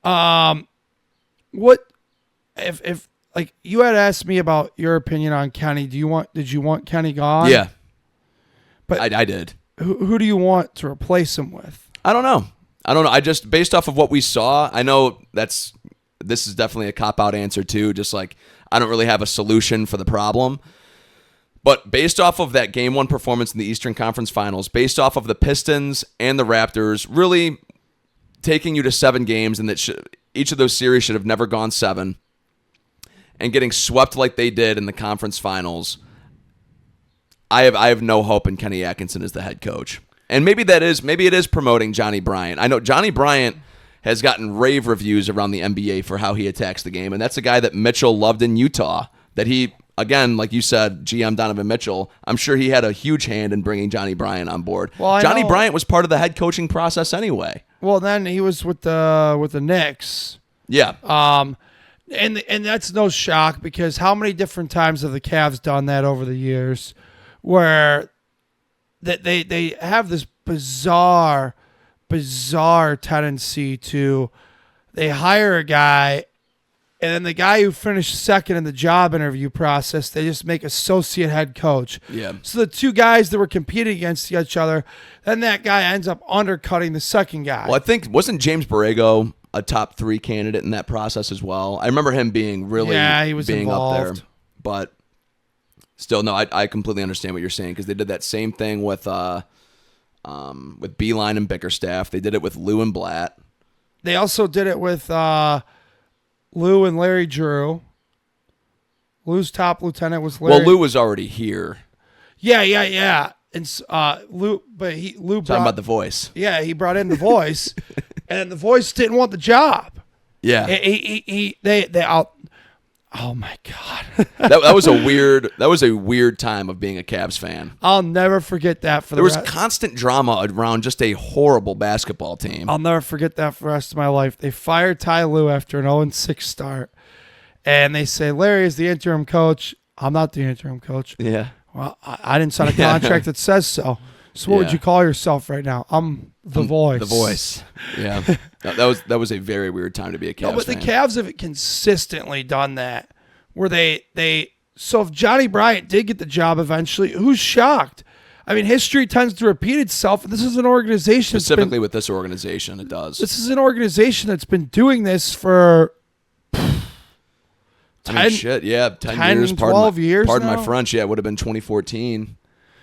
What if like you had asked me about your opinion on Kenny? Did you want Kenny gone? Yeah, but I did. Who do you want to replace him with? I don't know. I just, based off of what we saw, I know this is definitely a cop-out answer too. Just like, I don't really have a solution for the problem. But based off of that Game 1 performance in the Eastern Conference Finals, based off of the Pistons and the Raptors really taking you to 7 games, and that each of those series should have never gone 7, and getting swept like they did in the conference finals, I have no hope in Kenny Atkinson as the head coach. And maybe it is promoting Johnny Bryant. I know Johnny Bryant has gotten rave reviews around the NBA for how he attacks the game, and that's a guy that Mitchell loved in Utah. That he, again, like you said, GM Donovan Mitchell, I'm sure he had a huge hand in bringing Johnny Bryant on board. Well, Johnny Bryant was part of the head coaching process anyway. Well, then he was with the Knicks. Yeah. And that's no shock, because how many different times have the Cavs done that over the years, where that they have this bizarre tendency to, they hire a guy, and then the guy who finished second in the job interview process, they just make associate head coach. Yeah. So the 2 guys that were competing against each other, then that guy ends up undercutting the second guy. Well, I think, wasn't James Borrego a top 3 candidate in that process as well? I remember him being he was being involved up there. But still, no, I completely understand what you're saying, because they did that same thing with Beeline and Bickerstaff. They did it with Lou and Blatt. They also did it with Lou and Larry Drew. Lou's top lieutenant was Larry. Well, Lou was already here. Yeah. And Lou Talking about The Voice. Yeah, he brought in The Voice, and The Voice didn't want the job. Yeah. They out. Oh my God. that was a weird time of being a Cavs fan. I'll never forget that. There was constant drama around just a horrible basketball team. I'll never forget that for the rest of my life. They fired Ty Lue after an 0-6 start, and they say, Larry is the interim coach. I'm not the interim coach. Yeah. Well, I didn't sign a contract that says so. So what would you call yourself right now? I'm The Voice. The Voice. Yeah. that was a very weird time to be a Cavs fan. But the Cavs have consistently done that, where they so if Johnny Bryant did get the job eventually, who's shocked? I mean, history tends to repeat itself, and this is an organization. Specifically with this organization, it does. This is an organization that's been doing this for 10 years. 12 years Pardon now? my French. Yeah, it would have been 2014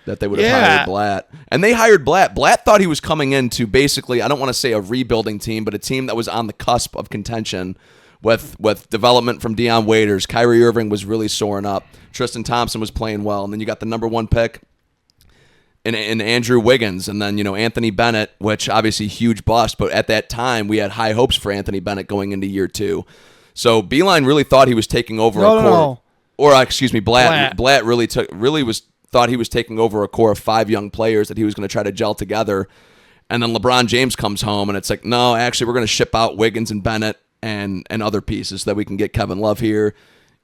that they would have hired Blatt. And they hired Blatt. Blatt thought he was coming into basically, I don't want to say a rebuilding team, but a team that was on the cusp of contention with development from Deion Waiters. Kyrie Irving was really soaring up. Tristan Thompson was playing well. And then you got the number 1 pick in Andrew Wiggins. And then, Anthony Bennett, which obviously huge bust. But at that time, we had high hopes for Anthony Bennett going into year 2. So Beeline really thought he was taking over Blatt. Blatt really thought he was taking over a core of 5 young players that he was going to try to gel together. And then LeBron James comes home, and it's like, no, actually, we're going to ship out Wiggins and Bennett and other pieces so that we can get Kevin Love here.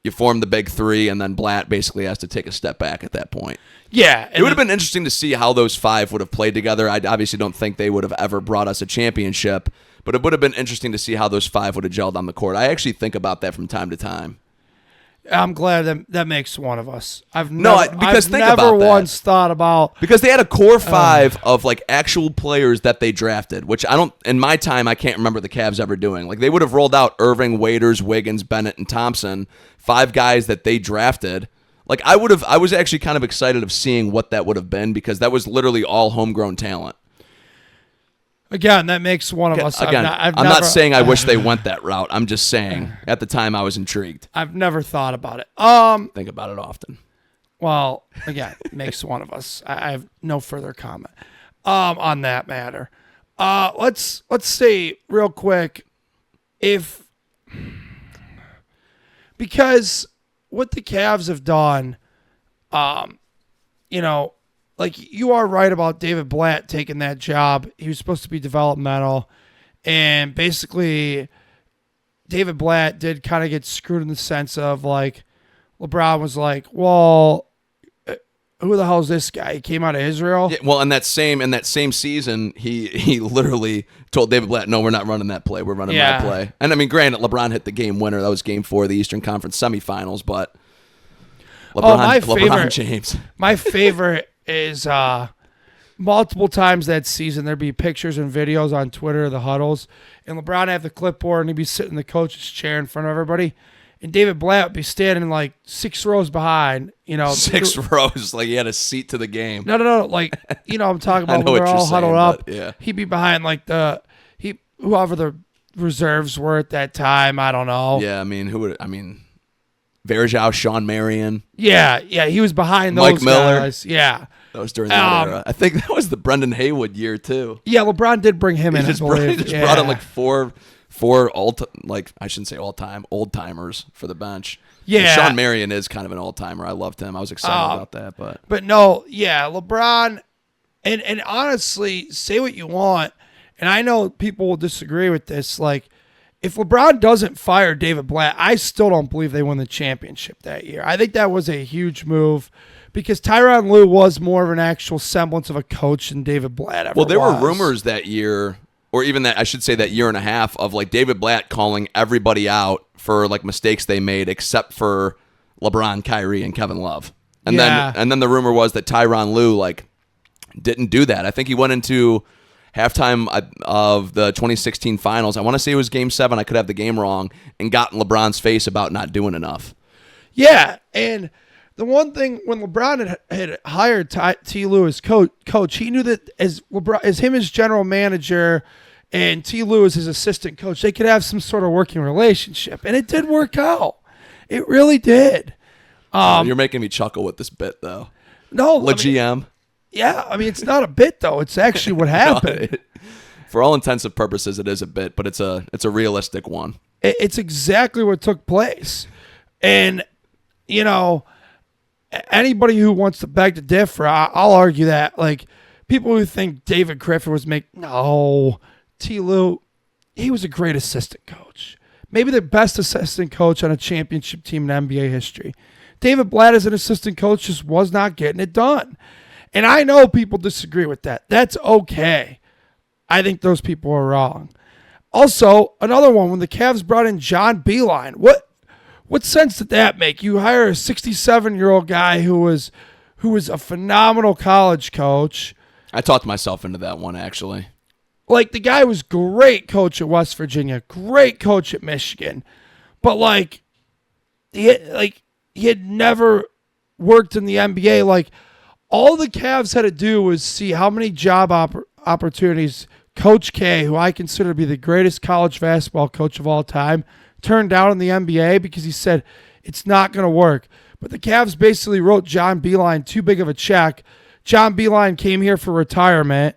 you form the big three, and then Blatt basically has to take a step back at that point. Yeah. It would have been interesting to see how those five would have played together. I obviously don't think they would have ever brought us a championship, but it would have been interesting to see how those five would have gelled on the court. I actually think about that from time to time. I'm glad that makes one of us. I've think never about that. once thought about, because they had a core five of like actual players that they drafted, which I don't. In my time, I can't remember the Cavs ever doing. Like they would have rolled out Irving, Waiters, Wiggins, Bennett, and Thompson, five guys that they drafted. Like I was actually kind of excited of seeing what that would have been because that was literally all homegrown talent. Again, that makes one of us. Again, I'm not saying I wish they went that route. I'm just saying at the time I was intrigued. I've never thought about it. Think about it often. Well, again, makes one of us. I have no further comment on that matter. Let's say real quick because what the Cavs have done, like you are right about David Blatt taking that job. He was supposed to be developmental, and basically David Blatt did kind of get screwed in the sense of like LeBron was like, well, who the hell is this guy? He came out of Israel. Yeah, well, in that same season, he literally told David Blatt, "No, we're not running that play. We're running my play." And I mean, granted, LeBron hit the game winner. That was Game 4 of the Eastern Conference semifinals. But LeBron James. My favorite is multiple times that season there'd be pictures and videos on Twitter of the huddles, and LeBron have the clipboard and he'd be sitting in the coach's chair in front of everybody. And David Blatt would be standing like 6 rows behind, 6 rows, like he had a seat to the game. No, like, I'm talking about when they're all huddled up. Yeah. He'd be behind like whoever the reserves were at that time. I don't know. Yeah, Verjao, Sean Marion. Yeah, he was behind those Mike Miller. guys. Yeah. That was during that era. I think that was the Brendan Haywood year too. Yeah, LeBron did bring him in. He just brought in like four I shouldn't say all-time, old-timers for the bench. Yeah. And Sean Marion is kind of an old-timer. I loved him. I was excited about that. But no, yeah, LeBron, and honestly, say what you want, and I know people will disagree with this, like, if LeBron doesn't fire David Blatt, I still don't believe they won the championship that year. I think that was a huge move because Tyronn Lue was more of an actual semblance of a coach than David Blatt ever was. Well, there were rumors that year, or even that, I should say that year and a half, of like David Blatt calling everybody out for like mistakes they made except for LeBron, Kyrie, and Kevin Love. And then the rumor was that Tyronn Lue like didn't do that. I think he went into halftime of the 2016 finals. I want to say it was Game 7. I could have the game wrong, and got in LeBron's face about not doing enough. Yeah, and the one thing when LeBron had hired T. Lue as coach, he knew that as him as general manager and T. Lue as his assistant coach, they could have some sort of working relationship, and it did work out. It really did. You're making me chuckle with this bit, though. No, GM. Yeah, it's not a bit though. It's actually what happened. For all intents and purposes, it is a bit, but it's a realistic one. It's exactly what took place, and anybody who wants to beg to differ, I'll argue that like people who think David Griffin was T. Lue, he was a great assistant coach, maybe the best assistant coach on a championship team in NBA history. David Blatt as an assistant coach just was not getting it done. And I know people disagree with that. That's okay. I think those people are wrong. Also, another one, when the Cavs brought in John Beilein, what sense did that make? You hire a 67-year-old guy who was a phenomenal college coach. I talked myself into that one, actually. Like, the guy was great coach at West Virginia, great coach at Michigan. But, like, he had never worked in the NBA. Like, all the Cavs had to do was see how many job opportunities Coach K, who I consider to be the greatest college basketball coach of all time, turned down in the NBA because he said it's not going to work. But the Cavs basically wrote John Beilein too big of a check. John Beilein came here for retirement,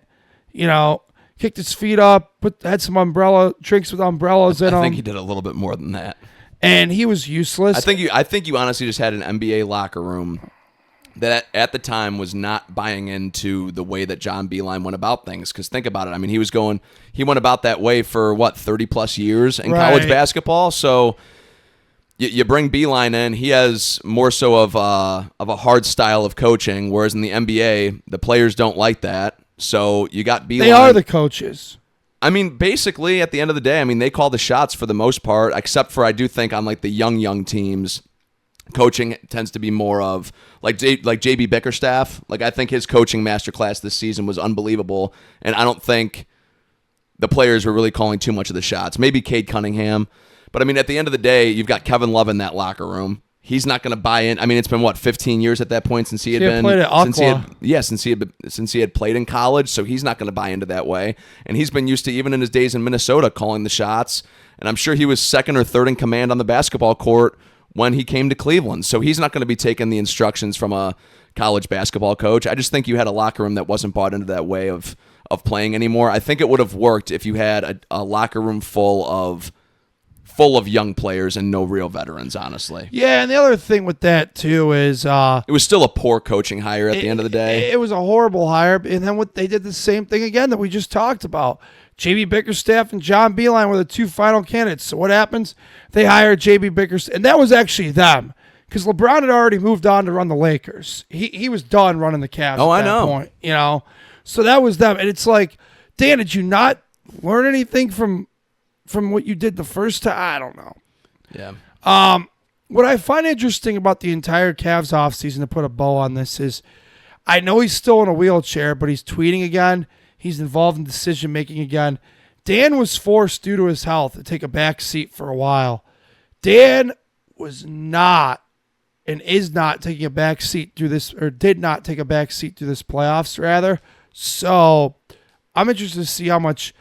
kicked his feet up, had some drinks with umbrellas in them. I think he did a little bit more than that. And he was useless. I think you honestly just had an NBA locker room that at the time was not buying into the way that John Beilein went about things. Because think about it. I mean, he went about that way for 30 plus years in college basketball. So You bring Beeline in. He has more so of a hard style of coaching, whereas in the NBA, the players don't like that. So you got Beeline. They are the coaches. I mean, basically, at the end of the day, I mean, they call the shots for the most part, except for I do think on like the young teams, coaching tends to be more of like JB Bickerstaff. Like I think his coaching masterclass this season was unbelievable, and I don't think the players were really calling too much of the shots. Maybe Cade Cunningham. But, I mean, at the end of the day, you've got Kevin Love in that locker room. He's not going to buy in. I mean, it's been, 15 years at that point since he had been. Played at Aqua. Since he had played in college, so he's not going to buy into that way. And he's been used to, even in his days in Minnesota, calling the shots. And I'm sure he was second or third in command on the basketball court when he came to Cleveland. So he's not going to be taking the instructions from a college basketball coach. I just think you had a locker room that wasn't bought into that way of playing anymore. I think it would have worked if you had a locker room full of young players and no real veterans, honestly. Yeah, and the other thing with that, too, is... it was still a poor coaching hire at the end of the day. It was a horrible hire, and then they did the same thing again that we just talked about. J.B. Bickerstaff and John Beeline were the two final candidates. So what happens? They hired J.B. Bickerstaff, and that was actually them, because LeBron had already moved on to run the Lakers. He was done running the Cavs at that point, you know? So that was them, and it's like, Dan, did you not learn anything from what you did the first time? I don't know. Yeah. What I find interesting about the entire Cavs offseason, to put a bow on this, is I know he's still in a wheelchair, but he's tweeting again. He's involved in decision-making again. Dan was forced, due to his health, to take a back seat for a while. Dan was not and is not taking a back seat through this, or did not take a back seat through this playoffs, rather. So I'm interested to see how much,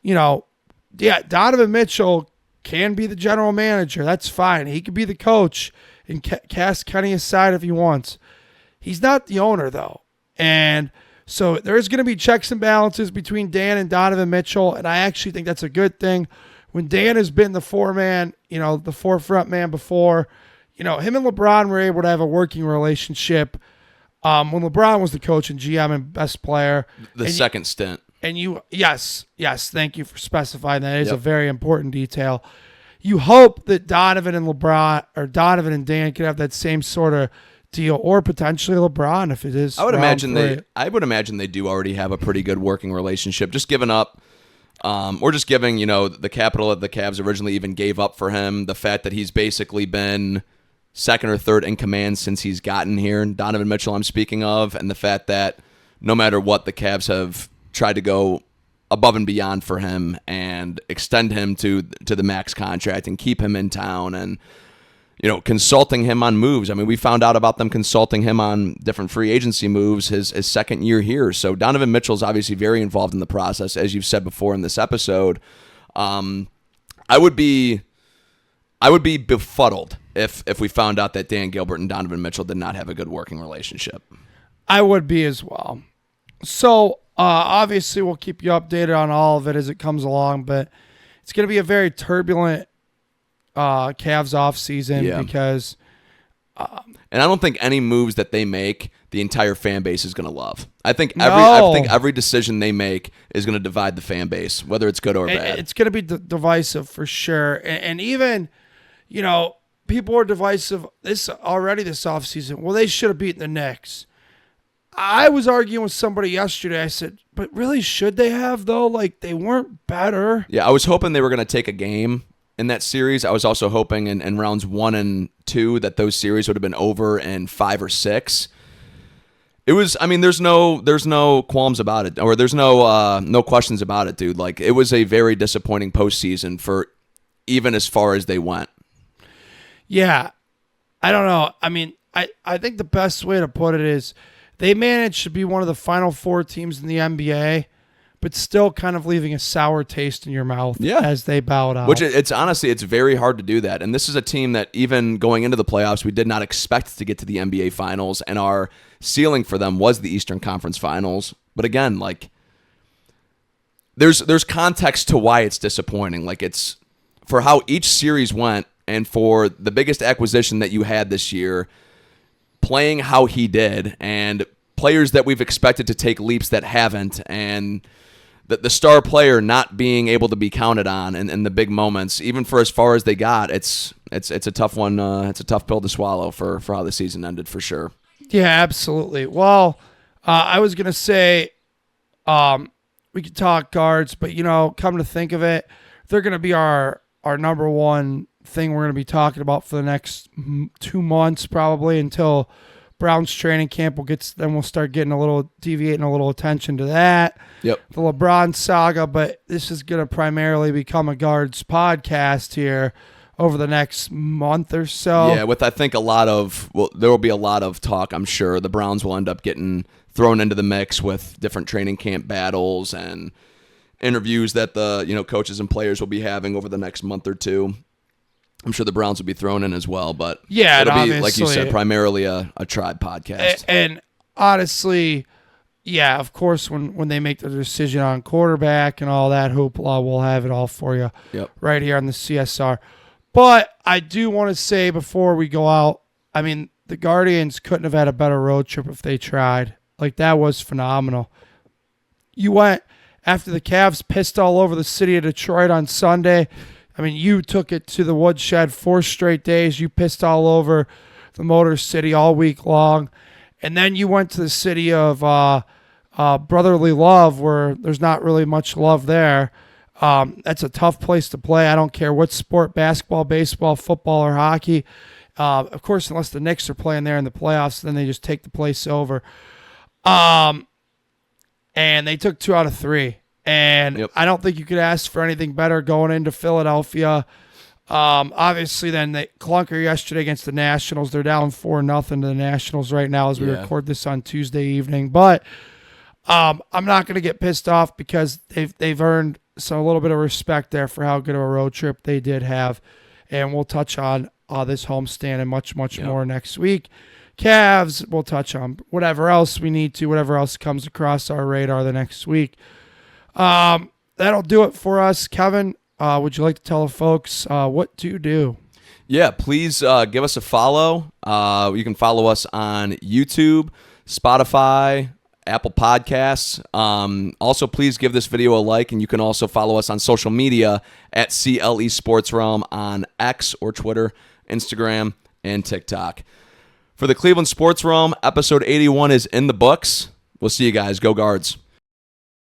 Donovan Mitchell can be the general manager. That's fine. He could be the coach and cast Kenny aside if he wants. He's not the owner, though. And so there's going to be checks and balances between Dan and Donovan Mitchell, and I actually think that's a good thing. When Dan has been the the forefront man before, him and LeBron were able to have a working relationship. When LeBron was the coach and GM and best player. The second stint. And yes, thank you for specifying that. It is a very important detail. You hope that Donovan and Dan could have that same sort of deal, or potentially LeBron if it is. I would imagine they do already have a pretty good working relationship. Just giving up, or just giving the capital that the Cavs originally even gave up for him. The fact that he's basically been second or third in command since he's gotten here, Donovan Mitchell I'm speaking of, and the fact that no matter what, the Cavs have tried to go above and beyond for him and extend him to the max contract and keep him in town and consulting him on moves. I mean, we found out about them consulting him on different free agency moves his second year here. So Donovan Mitchell's obviously very involved in the process, as you've said before in this episode. I would be befuddled if we found out that Dan Gilbert and Donovan Mitchell did not have a good working relationship. I would be as well. So obviously we'll keep you updated on all of it as it comes along, but it's going to be a very turbulent Cavs off season because and I don't think any moves that they make the entire fan base is going to love. I think every decision they make is going to divide the fan base, whether it's good or bad. It's going to be divisive for sure. And even people are divisive this offseason. Well, they should have beaten the Knicks. I was arguing with somebody yesterday. I said, but really, should they have, though? Like, they weren't better. Yeah, I was hoping they were going to take a game in that series. I was also hoping in rounds 1 and 2 that those series would have been over in 5 or 6. It was, I mean, there's no qualms about it, or there's no questions about it, dude. Like, it was a very disappointing postseason for even as far as they went. Yeah, I don't know. I mean, I think the best way to put it is they managed to be one of the final 4 teams in the NBA, but still kind of leaving a sour taste in your mouth as they bowed out. Which it's honestly, it's very hard to do that. And this is a team that even going into the playoffs, we did not expect to get to the NBA Finals, and our ceiling for them was the Eastern Conference Finals. But again, like, there's context to why it's disappointing. Like, it's for how each series went, and for the biggest acquisition that you had this year, playing how he did, and players that we've expected to take leaps that haven't, and the star player not being able to be counted on in the big moments, even for as far as they got. It's it's a tough one. It's a tough pill to swallow for how the season ended for sure. Yeah, absolutely. Well, I was gonna say, we could talk guards, but come to think of it, they're gonna be our number one thing we're gonna be talking about for the next 2 months probably until Browns training camp then we'll start deviating a little attention to that. Yep. The LeBron saga, but this is gonna primarily become a guards podcast here over the next month or so. Yeah, with I think there will be a lot of talk, I'm sure. The Browns will end up getting thrown into the mix with different training camp battles and interviews that the coaches and players will be having over the next month or two. I'm sure the Browns will be thrown in as well, but yeah, it'll be, like you said, primarily a tribe podcast. And honestly, yeah, of course, when they make the decision on quarterback and all that hoopla, we'll have it all for you right here on the CSR. But I do want to say before we go out, I mean, the Guardians couldn't have had a better road trip if they tried. Like, that was phenomenal. You went after the Cavs pissed all over the city of Detroit on Sunday. I mean, you took it to the woodshed 4 straight days. You pissed all over the Motor City all week long. And then you went to the city of brotherly love where there's not really much love there. That's a tough place to play. I don't care what sport, basketball, baseball, football, or hockey. Of course, unless the Knicks are playing there in the playoffs, then they just take the place over. And they took 2 out of 3. And I don't think you could ask for anything better going into Philadelphia. Obviously, then they clunker yesterday against the Nationals. They're down 4-0 to the Nationals right now as we record this on Tuesday evening. But I'm not going to get pissed off because they've earned a little bit of respect there for how good of a road trip they did have. And we'll touch on this homestand and much, much more next week. Cavs, we'll touch on whatever else we need to, whatever else comes across our radar the next week. That'll do it for us. Kevin, would you like to tell the folks what to do? Yeah, please give us a follow. You can follow us on YouTube, Spotify, Apple Podcasts. Also, please give this video a like, and you can also follow us on social media at CLE Sports Realm on X or Twitter, Instagram, and TikTok. For the Cleveland Sports Realm, episode 81 is in the books. We'll see you guys. Go Guards.